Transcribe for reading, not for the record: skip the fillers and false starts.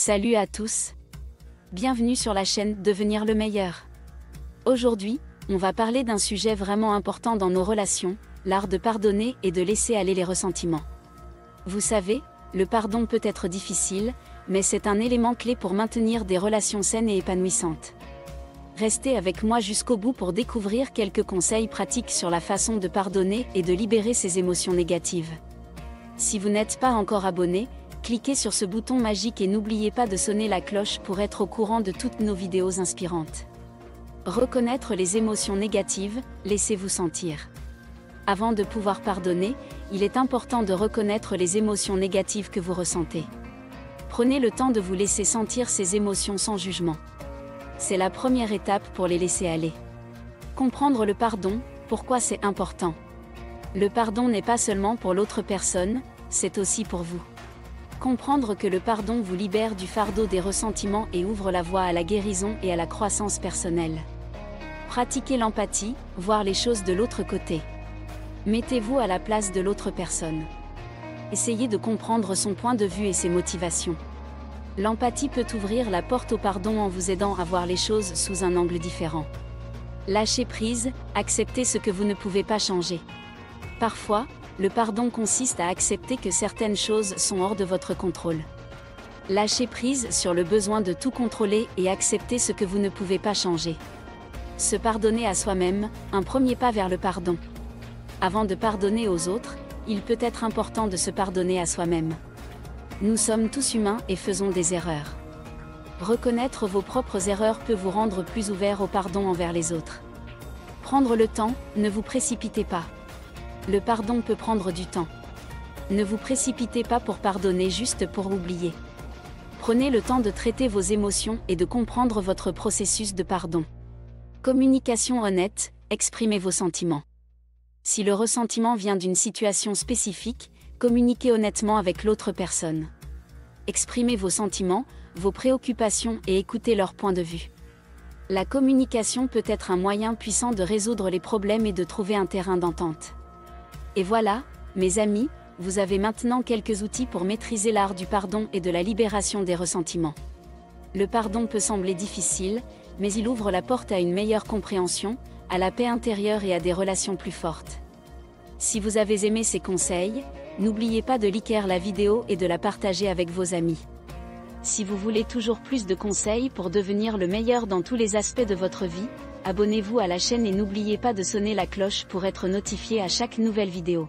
Salut à tous. Bienvenue sur la chaîne Devenir le meilleur. Aujourd'hui, on va parler d'un sujet vraiment important dans nos relations, l'art de pardonner et de laisser aller les ressentiments. Vous savez, le pardon peut être difficile, mais c'est un élément clé pour maintenir des relations saines et épanouissantes. Restez avec moi jusqu'au bout pour découvrir quelques conseils pratiques sur la façon de pardonner et de libérer ses émotions négatives. Si vous n'êtes pas encore abonné, cliquez sur ce bouton magique et n'oubliez pas de sonner la cloche pour être au courant de toutes nos vidéos inspirantes. Reconnaître les émotions négatives, laissez-vous sentir. Avant de pouvoir pardonner, il est important de reconnaître les émotions négatives que vous ressentez. Prenez le temps de vous laisser sentir ces émotions sans jugement. C'est la première étape pour les laisser aller. Comprendre le pardon, pourquoi c'est important. Le pardon n'est pas seulement pour l'autre personne, c'est aussi pour vous. Comprendre que le pardon vous libère du fardeau des ressentiments et ouvre la voie à la guérison et à la croissance personnelle. Pratiquez l'empathie, voir les choses de l'autre côté. Mettez-vous à la place de l'autre personne. Essayez de comprendre son point de vue et ses motivations. L'empathie peut ouvrir la porte au pardon en vous aidant à voir les choses sous un angle différent. Lâchez prise, acceptez ce que vous ne pouvez pas changer. Parfois, le pardon consiste à accepter que certaines choses sont hors de votre contrôle. Lâchez prise sur le besoin de tout contrôler et accepter ce que vous ne pouvez pas changer. Se pardonner à soi-même, un premier pas vers le pardon. Avant de pardonner aux autres, il peut être important de se pardonner à soi-même. Nous sommes tous humains et faisons des erreurs. Reconnaître vos propres erreurs peut vous rendre plus ouvert au pardon envers les autres. Prendre le temps, ne vous précipitez pas. Le pardon peut prendre du temps. Ne vous précipitez pas pour pardonner juste pour oublier. Prenez le temps de traiter vos émotions et de comprendre votre processus de pardon. Communication honnête, exprimez vos sentiments. Si le ressentiment vient d'une situation spécifique, communiquez honnêtement avec l'autre personne. Exprimez vos sentiments, vos préoccupations et écoutez leur point de vue. La communication peut être un moyen puissant de résoudre les problèmes et de trouver un terrain d'entente. Et voilà, mes amis, vous avez maintenant quelques outils pour maîtriser l'art du pardon et de la libération des ressentiments. Le pardon peut sembler difficile, mais il ouvre la porte à une meilleure compréhension, à la paix intérieure et à des relations plus fortes. Si vous avez aimé ces conseils, n'oubliez pas de liker la vidéo et de la partager avec vos amis. Si vous voulez toujours plus de conseils pour devenir le meilleur dans tous les aspects de votre vie, abonnez-vous à la chaîne et n'oubliez pas de sonner la cloche pour être notifié à chaque nouvelle vidéo.